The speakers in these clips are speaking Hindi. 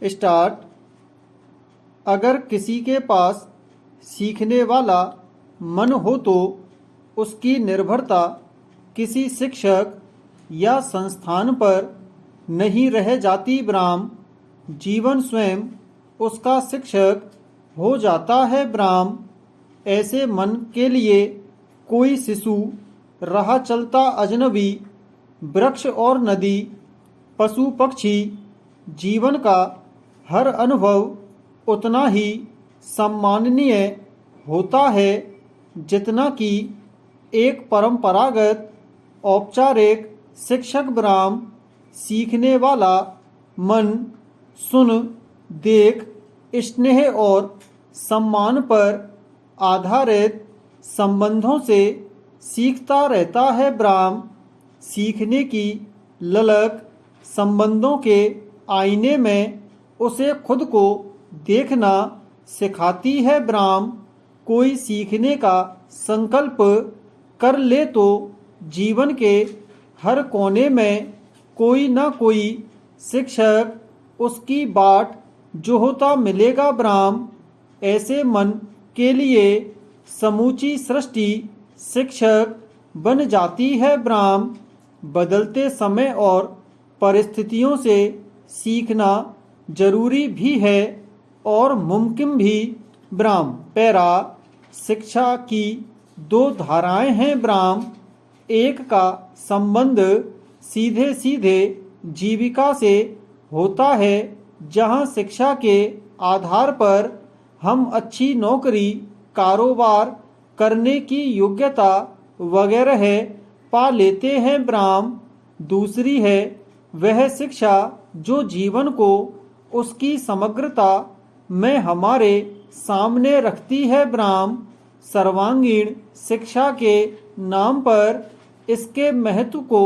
स्टार्ट। अगर किसी के पास सीखने वाला मन हो तो उसकी निर्भरता किसी शिक्षक या संस्थान पर नहीं रह जाती ब्राह्म, जीवन स्वयं उसका शिक्षक हो जाता है ब्राह्म। ऐसे मन के लिए कोई शिशु, राह चलता अजनबी, वृक्ष और नदी, पशु पक्षी, जीवन का हर अनुभव उतना ही सम्माननीय होता है जितना कि एक परंपरागत औपचारिक शिक्षक ब्राह्म। सीखने वाला मन सुन, देख, स्नेह और सम्मान पर आधारित संबंधों से सीखता रहता है ब्राह्म। सीखने की ललक संबंधों के आईने में उसे खुद को देखना सिखाती है ब्राह्म। कोई सीखने का संकल्प कर ले तो जीवन के हर कोने में कोई ना कोई शिक्षक उसकी बाट जोहता मिलेगा ब्राह्म। ऐसे मन के लिए समूची सृष्टि शिक्षक बन जाती है ब्राह्म। बदलते समय और परिस्थितियों से सीखना जरूरी भी है और मुमकिन भी ब्राह्म। पैरा। शिक्षा की दो धाराएं हैं ब्राह्म। एक का संबंध सीधे सीधे जीविका से होता है, जहां शिक्षा के आधार पर हम अच्छी नौकरी, कारोबार करने की योग्यता वगैरह पा लेते हैं ब्राह्म। दूसरी है वह शिक्षा जो जीवन को उसकी समग्रता में हमारे सामने रखती है ब्राह्म। सर्वांगीण शिक्षा के नाम पर इसके महत्व को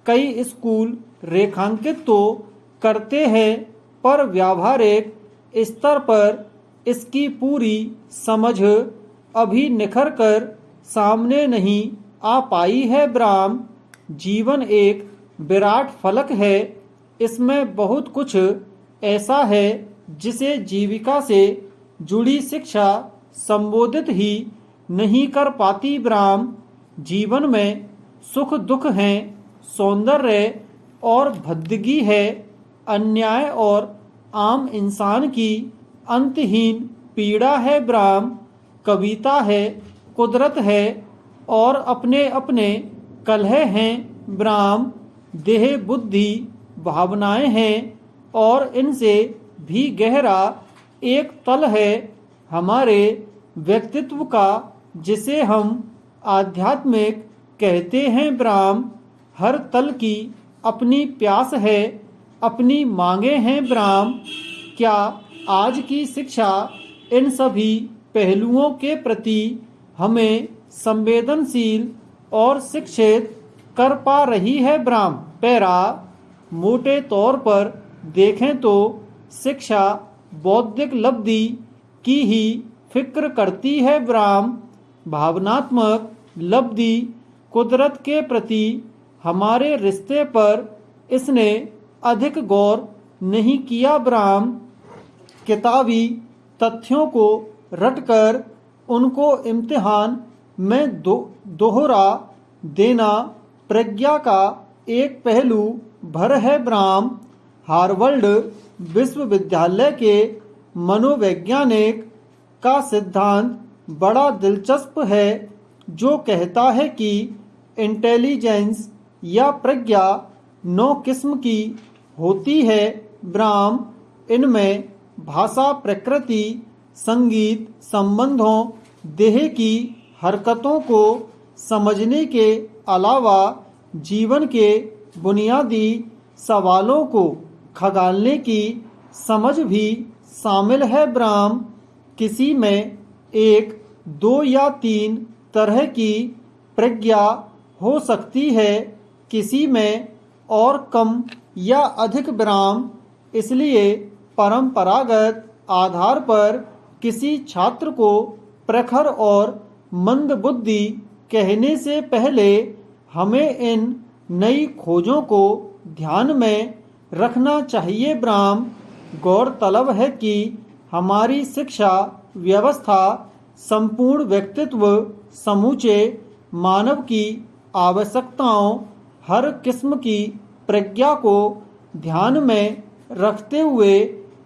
कई स्कूल रेखांकित तो करते हैं, पर व्यावहारिक स्तर पर इसकी पूरी समझ अभी निखर कर सामने नहीं आ पाई है ब्राह्म। जीवन एक विराट फलक है। इसमें बहुत कुछ ऐसा है जिसे जीविका से जुड़ी शिक्षा संबोधित ही नहीं कर पाती ब्राह्म। जीवन में सुख दुख हैं, सौंदर्य और भद्दगी है, अन्याय और आम इंसान की अंतहीन पीड़ा है ब्राह्म। कविता है, कुदरत है और अपने अपने कलह हैं ब्राह्म। देह, बुद्धि, भावनाएं हैं और इनसे भी गहरा एक तल है हमारे व्यक्तित्व का, जिसे हम आध्यात्मिक कहते हैं ब्राह्म। हर तल की अपनी प्यास है, अपनी मांगे हैं ब्राह्म। क्या आज की शिक्षा इन सभी पहलुओं के प्रति हमें संवेदनशील और शिक्षित कर पा रही है ब्राह्म? पैरा। मोटे तौर पर देखें तो शिक्षा बौद्धिक लब्धि की ही फिक्र करती है ब्राह्म। भावनात्मक लब्धि, कुदरत के प्रति हमारे रिश्ते पर इसने अधिक गौर नहीं किया ब्राह्म। किताबी तथ्यों को रटकर उनको इम्तिहान में दोहरा देना प्रज्ञा का एक पहलू भर है ब्राह्म। हार्वर्ड विश्वविद्यालय के मनोवैज्ञानिक का सिद्धांत बड़ा दिलचस्प है, जो कहता है कि इंटेलिजेंस या प्रज्ञा 9 किस्म की होती है ब्राह्म। इनमें भाषा, प्रकृति, संगीत, संबंधों, देह की हरकतों को समझने के अलावा जीवन के बुनियादी सवालों को खगालने की समझ भी शामिल है ब्राह्म। किसी में 1, 2 या 3 तरह की प्रज्ञा हो सकती है, किसी में और कम या अधिक ब्राह्म। इसलिए परंपरागत आधार पर किसी छात्र को प्रखर और मंद बुद्धि कहने से पहले हमें इन नई खोजों को ध्यान में रखना चाहिए ब्राह्म। गौरतलब है कि हमारी शिक्षा व्यवस्था संपूर्ण व्यक्तित्व समूचे मानव की आवश्यकताओं, हर किस्म की प्रज्ञा को ध्यान में रखते हुए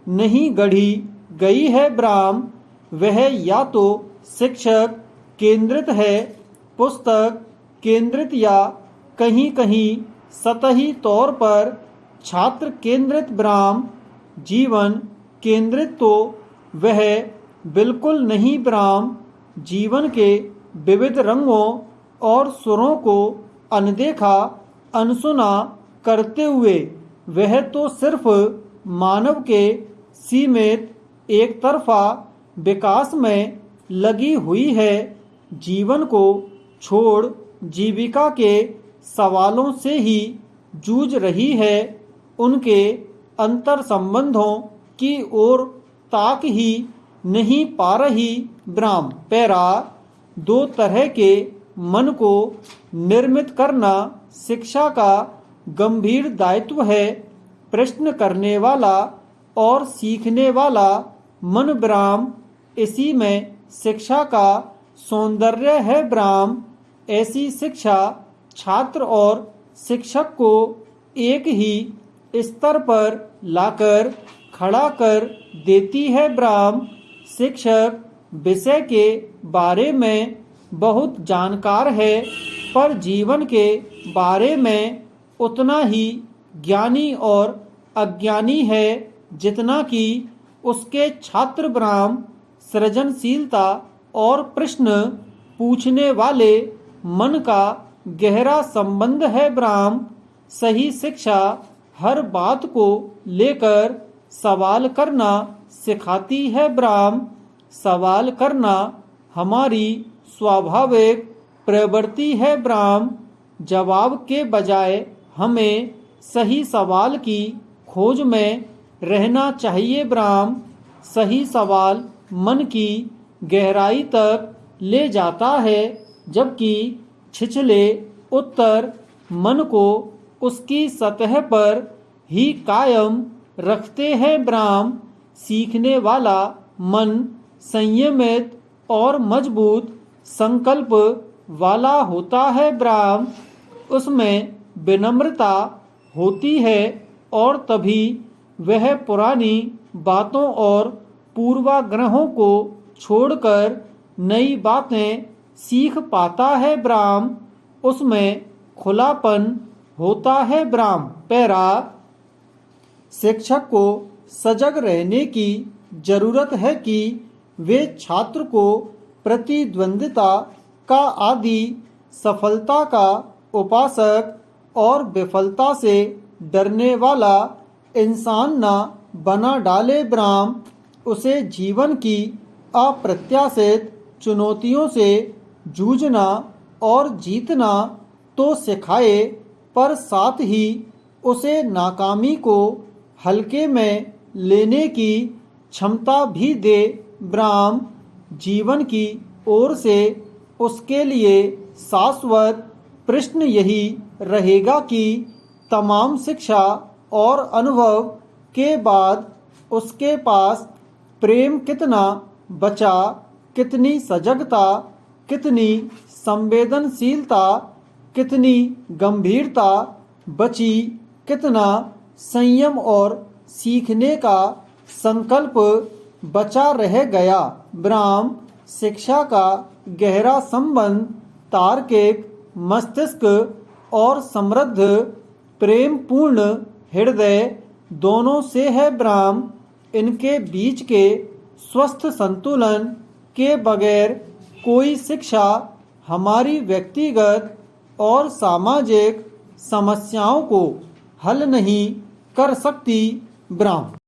नहीं गढ़ी गई है ब्राह्म। वह या तो शिक्षक केंद्रित है, पुस्तक केंद्रित, या कहीं कहीं सतही तौर पर छात्र केंद्रित ब्राह्म। जीवन केंद्रित तो वह बिल्कुल नहीं ब्राह्म। जीवन के विविध रंगों और सुरों को अनदेखा अनसुना करते हुए वह तो सिर्फ मानव के सीमित एक तरफा विकास में लगी हुई है। जीवन को छोड़ जीविका के सवालों से ही जूझ रही है। उनके अंतर संबंधों की ओर ताक ही नहीं पा रही ब्राह्म। पैरा, दो तरह के मन को निर्मित करना शिक्षा का गंभीर दायित्व है। प्रश्न करने वाला और सीखने वाला मन ब्राह्म, इसी में शिक्षा का सौंदर्य है ब्राह्म। ऐसी शिक्षा छात्र और शिक्षक को एक ही स्तर पर लाकर खड़ा कर देती है ब्राह्म। शिक्षक विषय के बारे में बहुत जानकार है, पर जीवन के बारे में उतना ही ज्ञानी और अज्ञानी है जितना कि उसके छात्र ब्राह्म। सृजनशीलता और प्रश्न पूछने वाले मन का गहरा संबंध है ब्राह्म। सही शिक्षा हर बात को लेकर सवाल करना सिखाती है ब्राह्म। सवाल करना हमारी स्वाभाविक प्रवृत्ति है ब्राह्म। जवाब के बजाय हमें सही सवाल की खोज में रहना चाहिए ब्राह्म। सही सवाल मन की गहराई तक ले जाता है, जबकि छिछले उत्तर मन को उसकी सतह पर ही कायम रखते हैं ब्राह्म। सीखने वाला मन संयमित और मजबूत संकल्प वाला होता है ब्राह्म। उसमें विनम्रता होती है और तभी वह पुरानी बातों और पूर्वाग्रहों को छोड़कर नई बातें सीख पाता है ब्राह्म। उसमें खुलापन होता है ब्राह्म। पैरा, शिक्षक को सजग रहने की जरूरत है कि वे छात्र को प्रतिद्वंदिता का आदि, सफलता का उपासक और विफलता से डरने वाला इंसान न बना डाले ब्राह्म। उसे जीवन की अप्रत्याशित चुनौतियों से जूझना और जीतना तो सिखाए, पर साथ ही उसे नाकामी को हल्के में लेने की क्षमता भी दे ब्राह्म। जीवन की ओर से उसके लिए शाश्वत प्रश्न यही रहेगा कि तमाम शिक्षा और अनुभव के बाद उसके पास प्रेम कितना बचा, कितनी सजगता, कितनी संवेदनशीलता, कितनी गंभीरता बची, कितना संयम और सीखने का संकल्प बचा रह गया ब्राह्म। शिक्षा का गहरा संबंध तार्किक मस्तिष्क और समृद्ध प्रेम पूर्ण हृदय दोनों से है ब्राह्म। इनके बीच के स्वस्थ संतुलन के बगैर कोई शिक्षा हमारी व्यक्तिगत और सामाजिक समस्याओं को हल नहीं कर सकती ब्राह्म।